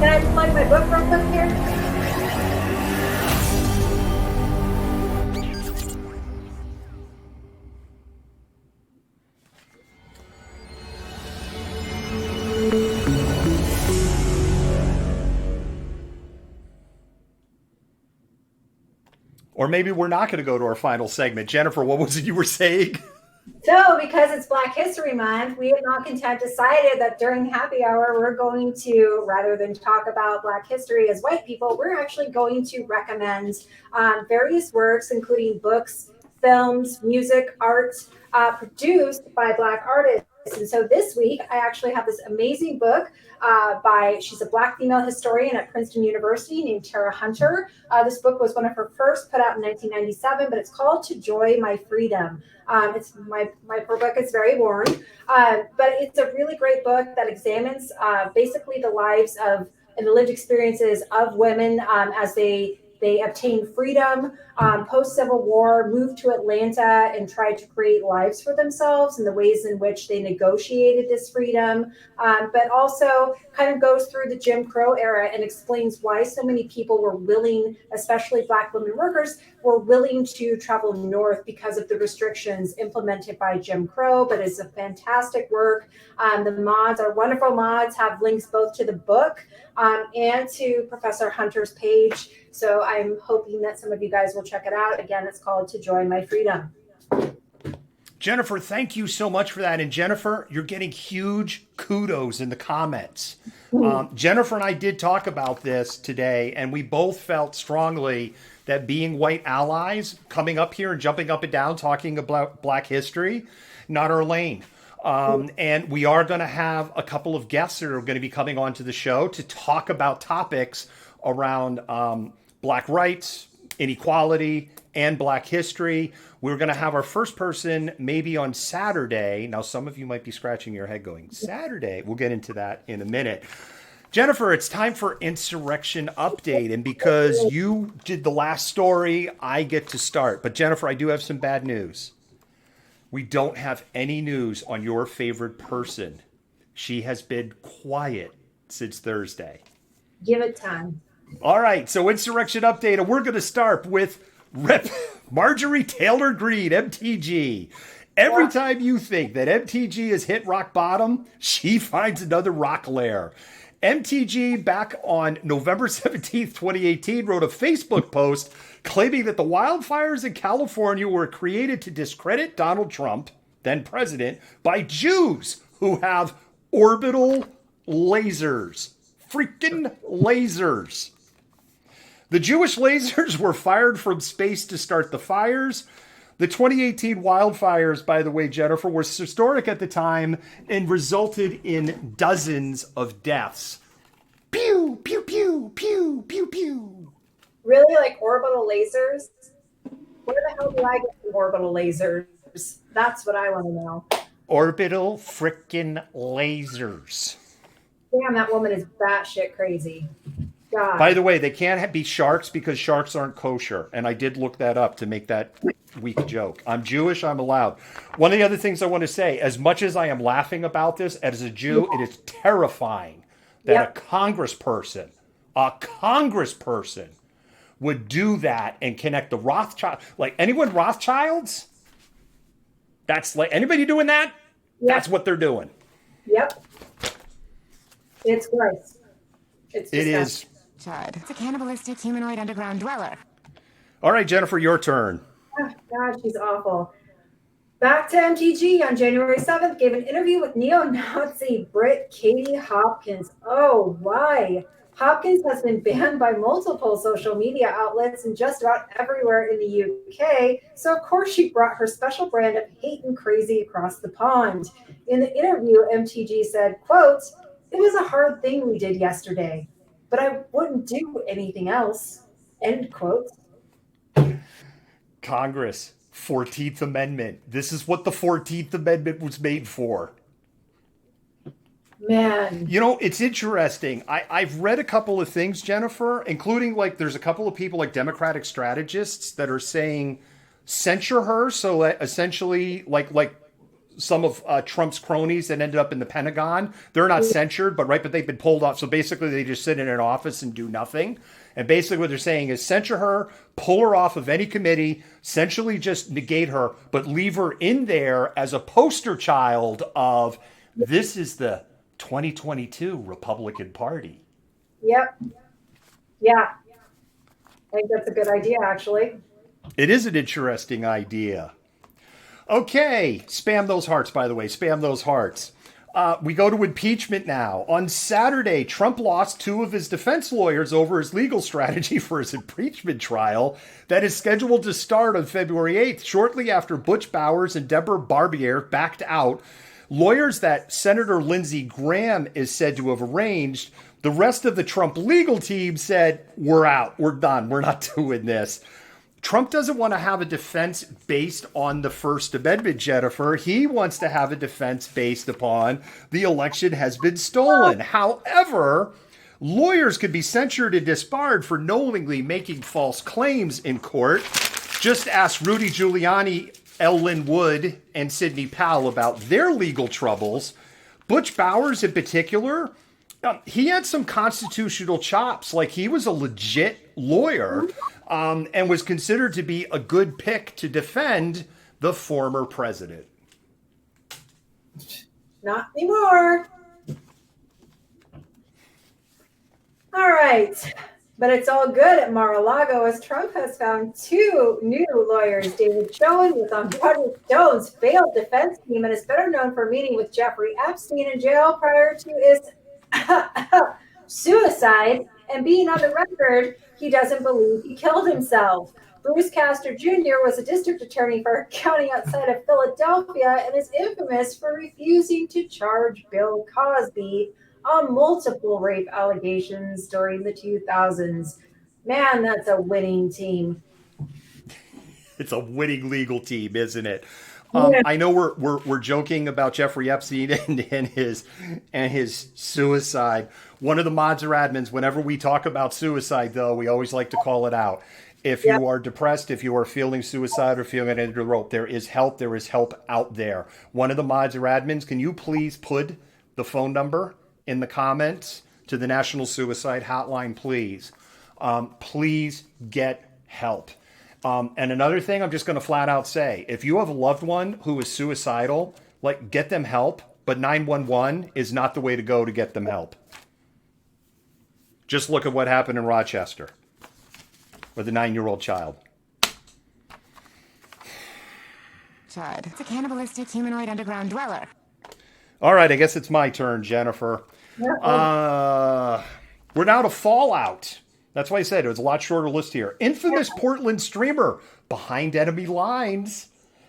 Can I plug my book real quick here? Or maybe we're not going to go to our final segment. Jennifer, what was it you were saying? So, because it's Black History Month, we at Malcontent decided that during happy hour, we're going to, rather than talk about Black history as white people, we're actually going to recommend various works, including books, films, music, art, produced by Black artists. And so this week, I actually have this amazing book she's a Black female historian at Princeton University named Tara Hunter. This book was one of her first, put out in 1997, but it's called To Joy My Freedom. It's my book is very worn, but it's a really great book that examines basically the lives of and the lived experiences of women as they obtained freedom post-Civil War, moved to Atlanta, and tried to create lives for themselves and the ways in which they negotiated this freedom, but also kind of goes through the Jim Crow era and explains why so many people were willing, especially Black women workers, were willing to travel north because of the restrictions implemented by Jim Crow. But it's a fantastic work. The mods, our wonderful mods, have links both to the book and to Professor Hunter's page. So I'm hoping that some of you guys will check it out. Again, it's called To Joy My Freedom. Jennifer, thank you so much for that. And Jennifer, you're getting huge kudos in the comments. Jennifer and I did talk about this today, and we both felt strongly that being white allies, coming up here and jumping up and down, talking about Black history, not our lane. And we are going to have a couple of guests that are going to be coming onto the show to talk about topics around Black rights, inequality, and Black history. We're going to have our first person maybe on Saturday. Now, some of you might be scratching your head going, Saturday? We'll get into that in a minute. Jennifer, it's time for Insurrection Update. And because you did the last story, I get to start. But Jennifer, I do have some bad news. We don't have any news on your favorite person. She has been quiet since Thursday. Give it time. All right, so Insurrection Update, and we're going to start with Rep. Marjorie Taylor Greene, MTG. Every time you think that MTG has hit rock bottom, she finds another rock lair. MTG, back on November 17th, 2018, wrote a Facebook post claiming that the wildfires in California were created to discredit Donald Trump, then president, by Jews who have orbital lasers. Freaking lasers. The Jewish lasers were fired from space to start the fires. The 2018 wildfires, by the way, Jennifer, were historic at the time and resulted in dozens of deaths. Pew, pew, pew, pew, pew, pew. Really, like orbital lasers? Where the hell do I get the orbital lasers? That's what I want to know. Orbital frickin' lasers. Damn, that woman is batshit crazy. God. By the way, they can't be sharks because sharks aren't kosher. And I did look that up to make that weak joke. I'm Jewish, I'm allowed. One of the other things I want to say, as much as I am laughing about this, as a Jew, it is terrifying that a congressperson would do that and connect the Rothschild. Like, anyone Rothschilds? That's like, anybody doing that? Yep. That's what they're doing. Yep. It's gross. It is. It's a cannibalistic humanoid underground dweller. All right, Jennifer, your turn. Oh, God, she's awful. Back to MTG on January 7th, gave an interview with neo-Nazi Brit Katie Hopkins. Oh, why? Hopkins has been banned by multiple social media outlets and just about everywhere in the UK. So, of course, she brought her special brand of hate and crazy across the pond. In the interview, MTG said, quote, "It was a hard thing we did yesterday, but I wouldn't do anything else." End quote. Congress, 14th Amendment. This is what the 14th Amendment was made for. Man. You know, it's interesting. I've read a couple of things, Jennifer, including like there's a couple of people like Democratic strategists that are saying censure her. So essentially like some of Trump's cronies that ended up in the Pentagon. They're not censured, but they've been pulled off. So basically, they just sit in an office and do nothing. And basically, what they're saying is censure her, pull her off of any committee, essentially just negate her, but leave her in there as a poster child of this is the 2022 Republican Party. Yep. Yeah. I think that's a good idea, actually. It is an interesting idea. Okay, spam those hearts, by the way. Spam those hearts. We go to impeachment now. On Saturday, Trump lost two of his defense lawyers over his legal strategy for his impeachment trial that is scheduled to start on February 8th, shortly after Butch Bowers and Deborah Barbier backed out. Lawyers that Senator Lindsey Graham is said to have arranged. The rest of the Trump legal team said, we're out, we're done, we're not doing this. Trump doesn't want to have a defense based on the First Amendment, Jennifer. He wants to have a defense based upon the election has been stolen. However, lawyers could be censured and disbarred for knowingly making false claims in court. Just ask Rudy Giuliani, Lynn Wood, and Sidney Powell about their legal troubles. Butch Bowers in particular, he had some constitutional chops. Like, he was a legit lawyer and was considered to be a good pick to defend the former president. Not anymore. All right. But it's all good at Mar-a-Lago as Trump has found two new lawyers. David Schoen was on Roger Stone's failed defense team and is better known for meeting with Jeffrey Epstein in jail prior to his suicide and being on the record he doesn't believe he killed himself. Bruce Castor Jr. was a district attorney for a county outside of Philadelphia and is infamous for refusing to charge Bill Cosby on multiple rape allegations during the 2000s. Man, that's a winning team. It's a winning legal team, isn't it? I know we're joking about Jeffrey Epstein and his suicide. One of the mods or admins, whenever we talk about suicide, though, we always like to call it out. If you are depressed, if you are feeling suicide or feeling under the rope, there is help. There is help out there. One of the mods or admins, can you please put the phone number in the comments to the National Suicide Hotline, please? Please get help. And another thing I'm just going to flat out say, if you have a loved one who is suicidal, like, get them help, but 911 is not the way to go to get them help. Just look at what happened in Rochester with a 9-year-old child. Chud. It's a cannibalistic humanoid underground dweller. All right, I guess it's my turn, Jennifer. We're now to Fallout. That's why I said it was a lot shorter list here. Infamous Portland streamer behind enemy lines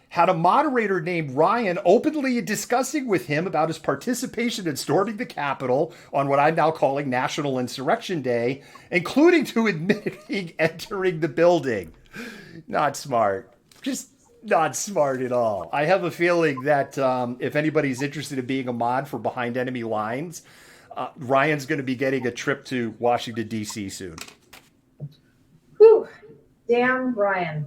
had a moderator named Ryan openly discussing with him about his participation in storming the Capitol on what I'm now calling National Insurrection Day, including to admitting entering the building. Not smart. Just not smart at all. I have a feeling that if anybody's interested in being a mod for Behind Enemy Lines, Ryan's going to be getting a trip to Washington, D.C. soon. Whew. Damn Ryan.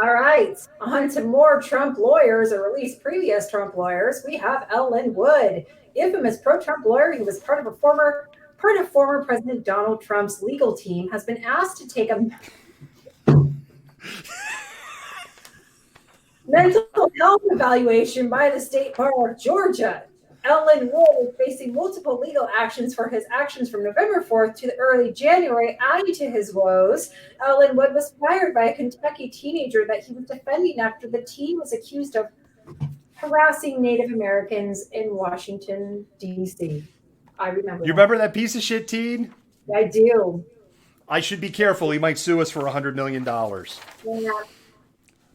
All right. On to more Trump lawyers, or at least previous Trump lawyers. We have Lynn Wood, infamous pro-Trump lawyer who was part of former President Donald Trump's legal team, has been asked to take a mental health evaluation by the State Bar of Georgia. Lynn Wood is facing multiple legal actions for his actions from November 4th to the early January, adding to his woes. Lynn Wood was fired by a Kentucky teenager that he was defending after the teen was accused of harassing Native Americans in Washington, D.C. I remember. You remember that piece of shit teen? I do. I should be careful. He might sue us for $100 million. Yeah.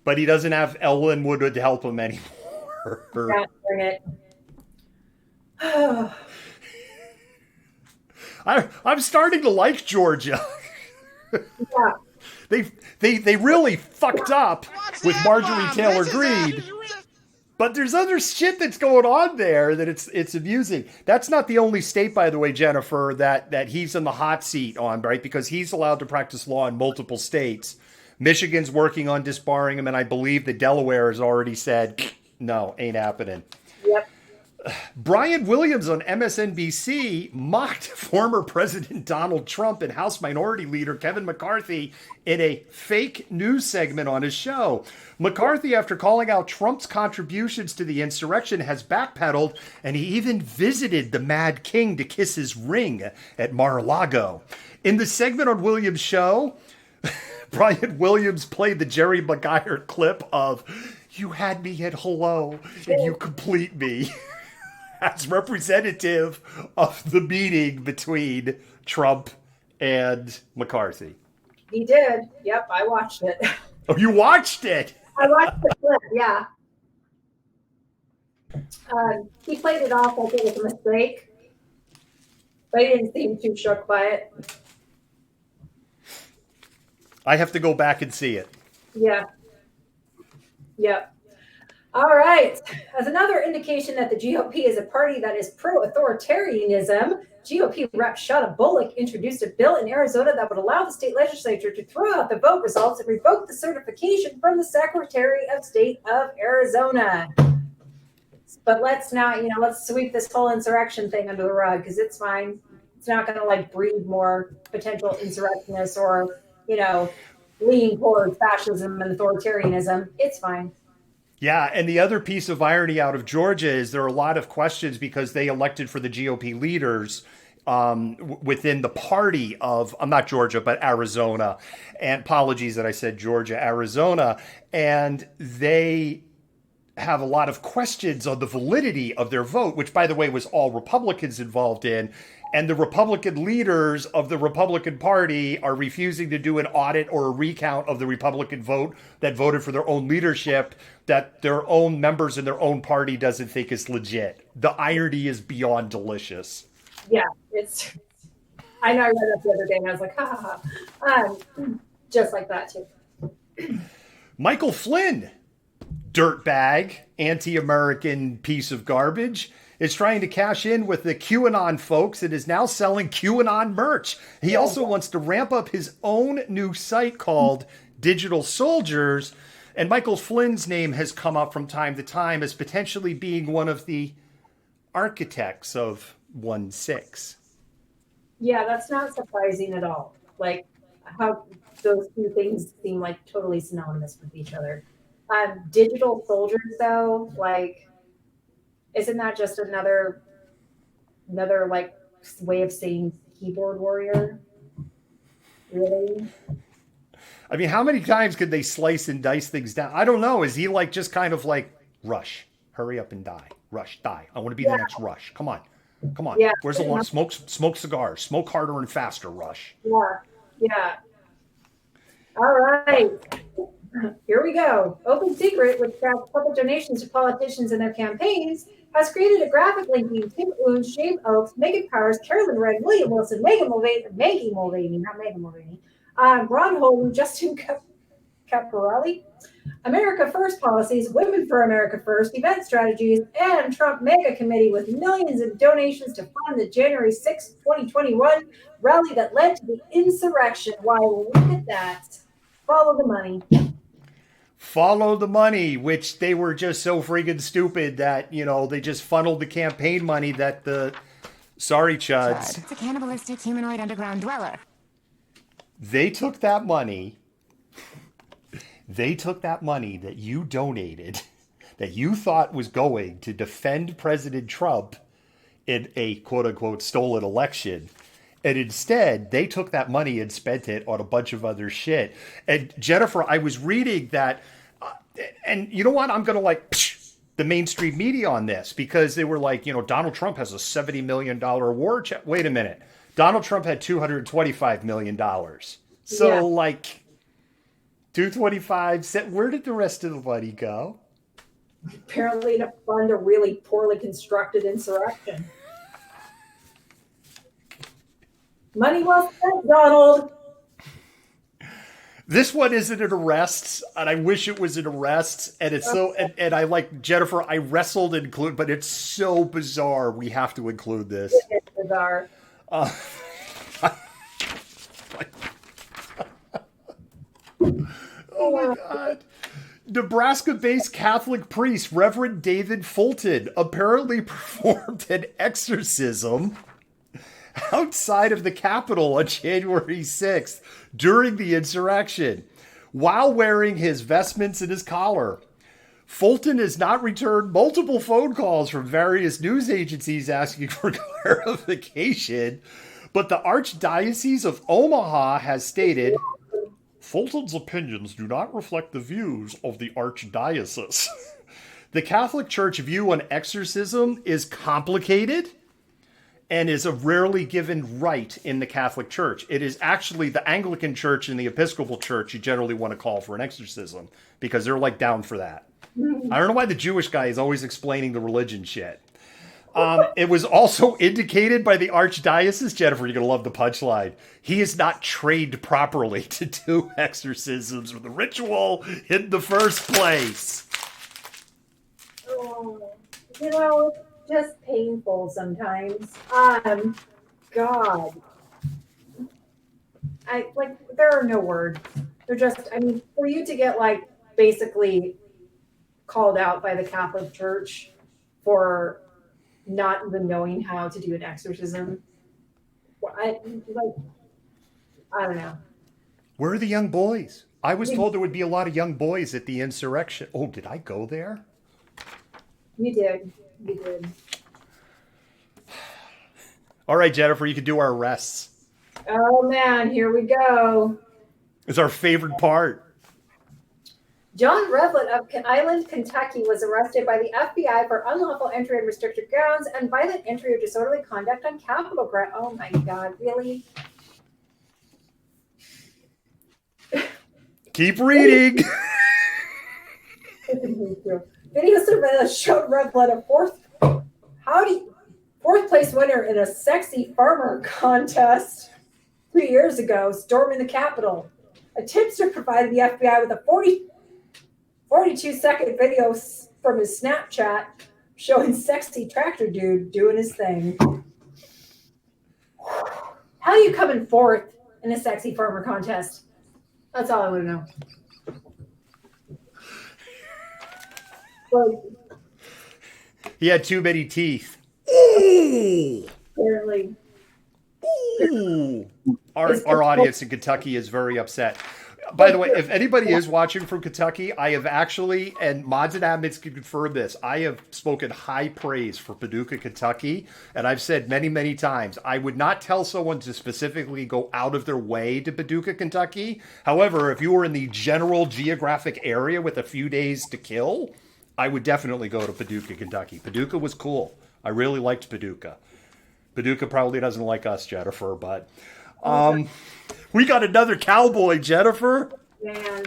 But he doesn't have Lynn Wood to help him anymore. Yeah, bring it. I'm starting to like Georgia. Yeah. They really fucked up with Marjorie Taylor Greene. But there's other shit that's going on there that it's amusing. That's not the only state, by the way, Jennifer, that he's in the hot seat on, right? Because he's allowed to practice law in multiple states. Michigan's working on disbarring him, and I believe that Delaware has already said, No, ain't happening. Yep. Brian Williams on MSNBC mocked former President Donald Trump and House Minority Leader Kevin McCarthy in a fake news segment on his show. McCarthy, after calling out Trump's contributions to the insurrection, has backpedaled, and he even visited the Mad King to kiss his ring at Mar-a-Lago. In the segment on Williams' show, Brian Williams played the Jerry Maguire clip of, "You had me at hello, and you complete me," as representative of the meeting between Trump and McCarthy. He did. Yep, I watched it. Oh, you watched it? I watched the clip, yeah. He played it off like it was a mistake, but he didn't seem too shook by it. I have to go back and see it. Yeah. Yep. All right. As another indication that the GOP is a party that is pro-authoritarianism, GOP Rep. Shada Bullock introduced a bill in Arizona that would allow the state legislature to throw out the vote results and revoke the certification from the Secretary of State of Arizona. But let's sweep this whole insurrection thing under the rug, because it's fine. It's not going to breed more potential insurrectionists or, leaning towards fascism and authoritarianism. It's fine. Yeah, and the other piece of irony out of Georgia is there are a lot of questions because they elected for the GOP leaders within the party of, I'm not Georgia, but Arizona. And apologies that I said Georgia, Arizona. And they have a lot of questions on the validity of their vote, which, by the way, was all Republicans involved in. And the Republican leaders of the Republican Party are refusing to do an audit or a recount of the Republican vote that voted for their own leadership that their own members in their own party doesn't think is legit. The irony is beyond delicious. Yeah, I know I read that the other day and I was like, ha ha ha. Just like that too. Michael Flynn, dirtbag, anti-American piece of garbage, is trying to cash in with the QAnon folks and is now selling QAnon merch. He also wants to ramp up his own new site called Digital Soldiers. And Michael Flynn's name has come up from time to time as potentially being one of the architects of 1-6. Yeah, that's not surprising at all. How those two things seem totally synonymous with each other. Digital soldiers, though, isn't that just another way of saying keyboard warrior? Really? I mean, how many times could they slice and dice things down? I don't know. Is he kind of Rush, hurry up and die. Rush, die. I want to be the next Rush. Come on. Yeah. Where's the one? Smoke cigars. Smoke harder and faster, Rush. Yeah. All right. Here we go. Open Secret, which tracks public donations to politicians and their campaigns, has created a graphic linking Tim Oons, Shane Oaks, Megan Powers, Carolyn Wright, William Wilson, Maggie Mulvaney, not Megan Mulvaney, Ron Holden, Justin Caporelli, America First policies, Women for America First, event strategies, and Trump Mega Committee with millions in donations to fund the January 6, 2021 rally that led to the insurrection. Why, look at that. Follow the money. Follow the money, which they were just so freaking stupid that, they just funneled the campaign money that sorry, Chuds. It's a cannibalistic humanoid underground dweller. They took that money that you donated, that you thought was going to defend President Trump in a quote-unquote stolen election. And instead, they took that money and spent it on a bunch of other shit. And Jennifer, I was reading that, and you know what? I'm going to the mainstream media on this because they were Donald Trump has a $70 million war check. Wait a minute. Donald Trump had $225 million. So 225, where did the rest of the money go? Apparently to fund a really poorly constructed insurrection. Money well spent, Donald. This one isn't an arrest, and I wish it was an arrest. And it's so, and I Jennifer, I wrestled to include, but it's so bizarre. We have to include this. It is bizarre. Oh my God. Nebraska-based Catholic priest Reverend David Fulton apparently performed an exorcism outside of the Capitol on January 6th during the insurrection while wearing his vestments and his collar. Fulton has not returned multiple phone calls from various news agencies asking for clarification, but the Archdiocese of Omaha has stated, Fulton's opinions do not reflect the views of the Archdiocese. The Catholic Church view on exorcism is complicated and is a rarely given rite in the Catholic Church. It is actually the Anglican Church and the Episcopal Church you generally want to call for an exorcism because they're like down for that. I don't know why the Jewish guy is always explaining the religion shit. It was also indicated by the Archdiocese, Jennifer, you're going to love the punchline, he is not trained properly to do exorcisms or the ritual in the first place. Oh, it's just painful sometimes. God. There are no words. They're just, for you to get, basically called out by the Catholic Church for not even knowing how to do an exorcism. I don't know. Where are the young boys? I was told there would be a lot of young boys at the insurrection. Oh, did I go there? You did. You did. All right, Jennifer, you can do our arrests. Oh, man, here we go. It's our favorite part. John Revlett of Island, Kentucky was arrested by the FBI for unlawful entry on restricted grounds and violent entry or disorderly conduct on Capitol ground. Oh my God, really? Keep reading. Video surveillance showed Revlett a fourth place winner in a sexy farmer contest 2 years ago, storming the Capitol. A tipster provided the FBI with a 42-second video from his Snapchat showing sexy tractor dude doing his thing. How are you coming fourth in a sexy farmer contest? That's all I want to know. Well, He had too many teeth. Ooh. apparently. Ooh. Our audience in Kentucky is very upset. By the way, if anybody is watching from Kentucky, I have actually, and mods and admins can confirm this, I have spoken high praise for Paducah, Kentucky, and I've said many, many times, I would not tell someone to specifically go out of their way to Paducah, Kentucky. However, if you were in the general geographic area with a few days to kill, I would definitely go to Paducah, Kentucky. Paducah was cool. I really liked Paducah. Paducah probably doesn't like us, Jennifer, but... we got another cowboy, Jennifer. Man.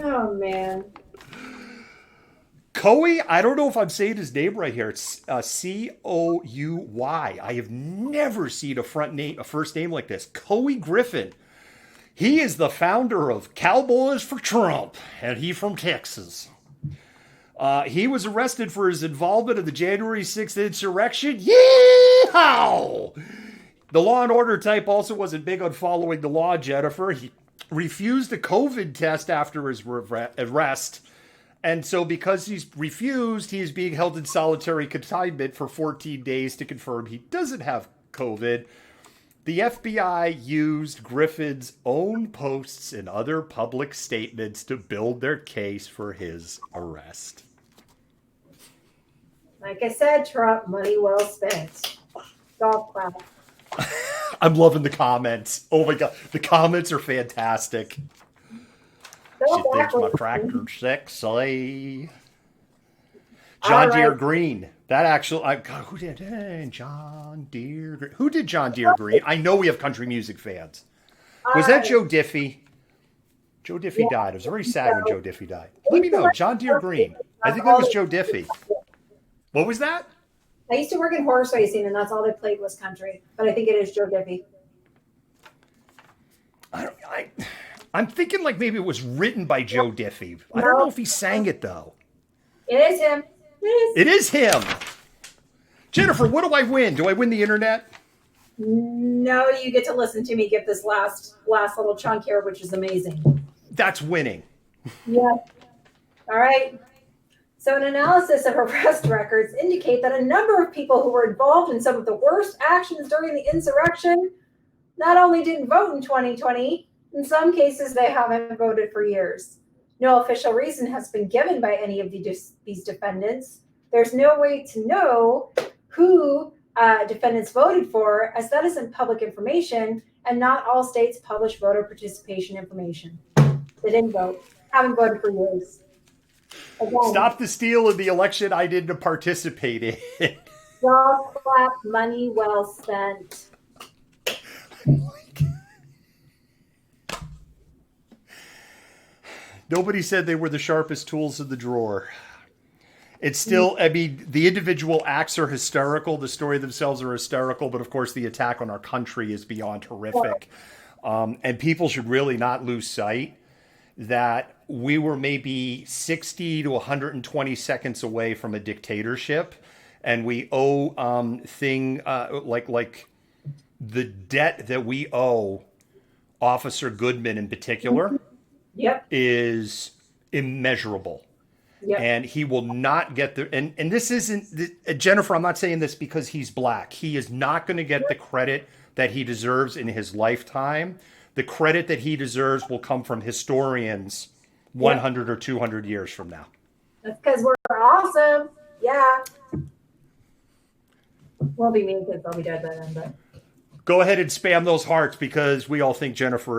Oh, man. Couy, I don't know if I'm saying his name right here. It's Couy. I have never seen a first name like this. Couy Griffin. He is the founder of Cowboys for Trump, and he's from Texas. He was arrested for his involvement in the January 6th insurrection. Yeehaw! The Law and Order type also wasn't big on following the law, Jennifer. He refused a COVID test after his arrest. And so because he's refused, he's being held in solitary confinement for 14 days to confirm he doesn't have COVID. The FBI used Griffin's own posts and other public statements to build their case for his arrest. Like I said, Trump, money well spent. Golf clap. I'm loving the comments. Oh my God. The comments are fantastic. She thinks my tractor's sexy. John Deere Green. That actually, who did John Deere Green? Who did John Deere Green? I know we have country music fans. Was that Joe Diffie? Joe Diffie died. It was very sad when Joe Diffie died. Let me know. John Deere Green. I think that was Joe Diffie. What was that? I used to work in horse racing, and that's all they played was country. But I think it is Joe Diffie. I'm thinking like maybe it was written by Joe Diffie. I don't know if he sang it, though. It is him. It is him. Jennifer, what do I win? Do I win the internet? No, you get to listen to me give this last little chunk here, which is amazing. That's winning. Yeah. All right. So, an analysis of arrest records indicate that a number of people who were involved in some of the worst actions during the insurrection not only didn't vote in 2020, in some cases they haven't voted for years. No official reason has been given by any of these defendants. There's no way to know who defendants voted for, as that isn't public information, and not all states publish voter participation information. They didn't vote, haven't voted for years. Again, Stop the steal of the election I didn't participate in. well clap, money well spent. Nobody said they were the sharpest tools in the drawer. It's still, I mean, the individual acts are hysterical. The story themselves are hysterical. But of course, the attack on our country is beyond horrific. And people should really not lose sight that we were maybe 60 to 120 seconds away from a dictatorship. And we owe like the debt that we owe Officer Goodman in particular. Yep. Is immeasurable. Yep. And he will not get the, and this isn't, Jennifer, I'm not saying this because he's black. He is not going to get the credit that he deserves in his lifetime. The credit that he deserves will come from historians 100 or 200 years from now. That's because we're awesome. Yeah. We'll be mean because I'll be dead by then, but. Go ahead and spam those hearts because we all think Jennifer